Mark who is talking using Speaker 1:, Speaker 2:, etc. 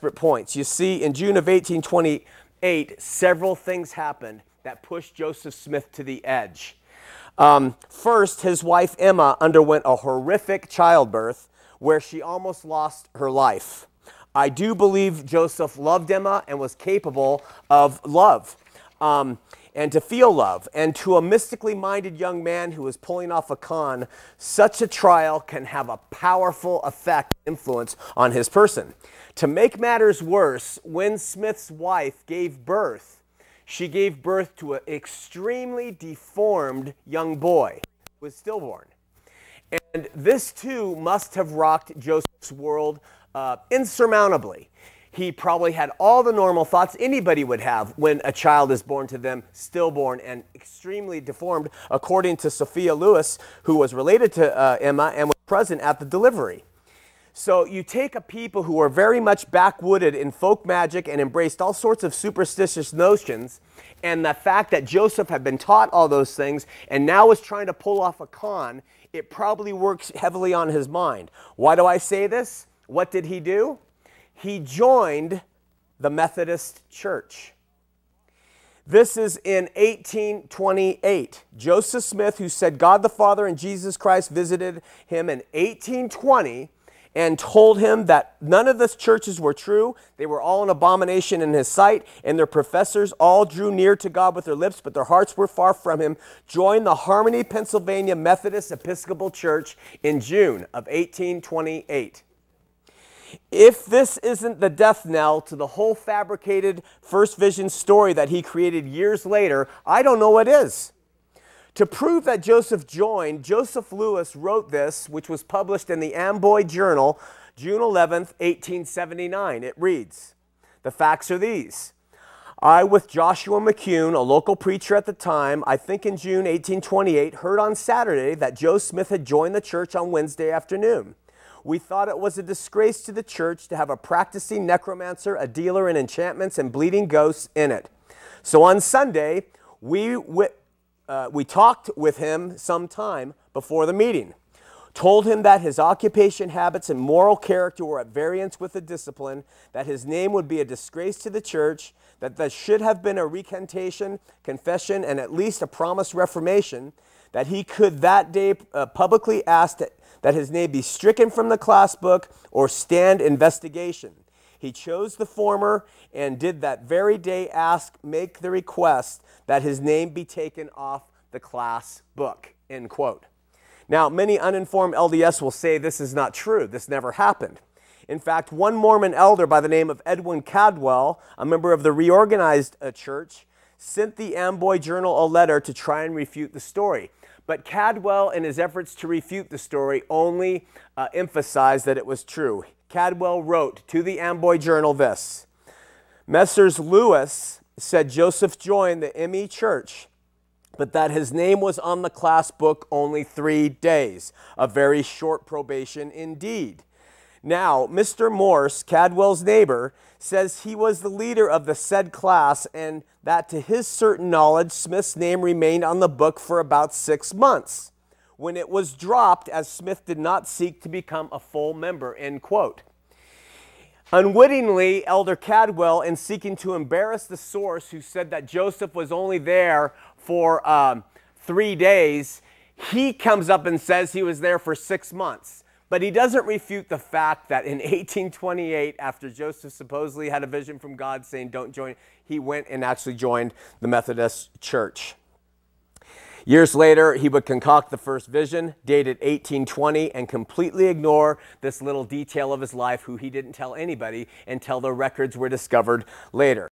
Speaker 1: desperate points. You see, in June of 1828, several things happened that pushed Joseph Smith to the edge. First, his wife Emma underwent a horrific childbirth where she almost lost her life. I do believe Joseph loved Emma and was capable of love, and to feel love. And to a mystically minded young man who was pulling off a con, such a trial can have a powerful effect, influence on his person. To make matters worse, when Smith's wife gave birth, she gave birth to an extremely deformed young boy who was stillborn. And this too must have rocked Joseph's world insurmountably. He probably had all the normal thoughts anybody would have when a child is born to them, stillborn and extremely deformed, according to Sophia Lewis, who was related to Emma and was present at the delivery. So you take a people who are very much backwooded in folk magic and embraced all sorts of superstitious notions, and the fact that Joseph had been taught all those things and now was trying to pull off a con, it probably works heavily on his mind. Why do I say this? What did he do? He joined the Methodist Church. This is in 1828. Joseph Smith, who said God the Father and Jesus Christ visited him in 1820 and told him that none of the churches were true. They were all an abomination in his sight, and their professors all drew near to God with their lips, but their hearts were far from him, joined the Harmony, Pennsylvania Methodist Episcopal Church in June of 1828. If this isn't the death knell to the whole fabricated first vision story that he created years later, I don't know what is. To prove that Joseph joined, Joseph Lewis wrote this, which was published in the Amboy Journal, June 11th, 1879. It reads, the facts are these. I, with Joshua McCune, a local preacher at the time, I think in June 1828, heard on Saturday that Joe Smith had joined the church on Wednesday afternoon. We thought it was a disgrace to the church to have a practicing necromancer, a dealer in enchantments and bleeding ghosts in it. So on Sunday, we talked with him some time before the meeting, told him that his occupation, habits, and moral character were at variance with the discipline, that his name would be a disgrace to the church, that there should have been a recantation, confession, and at least a promised reformation, that he could that day publicly ask that his name be stricken from the class book or stand investigation. He chose the former and did that very day make the request that his name be taken off the class book, end quote. Now, many uninformed LDS will say this is not true. This never happened. In fact, one Mormon elder by the name of Edwin Cadwell, a member of the reorganized church, sent the Amboy Journal a letter to try and refute the story. But Cadwell, in his efforts to refute the story, only emphasized that it was true. Cadwell wrote to the Amboy Journal this: Messrs. Lewis said Joseph joined the ME Church, but that his name was on the class book only 3 days, a very short probation indeed. Now, Mr. Morse, Cadwell's neighbor, says he was the leader of the said class and that to his certain knowledge, Smith's name remained on the book for about 6 months, when it was dropped as Smith did not seek to become a full member, end quote. Unwittingly, Elder Cadwell, in seeking to embarrass the source who said that Joseph was only there for 3 days, he comes up and says he was there for 6 months. But he doesn't refute the fact that in 1828, after Joseph supposedly had a vision from God saying, don't join, he went and actually joined the Methodist Church. Years later, he would concoct the first vision, dated 1820, and completely ignore this little detail of his life, who he didn't tell anybody until the records were discovered later.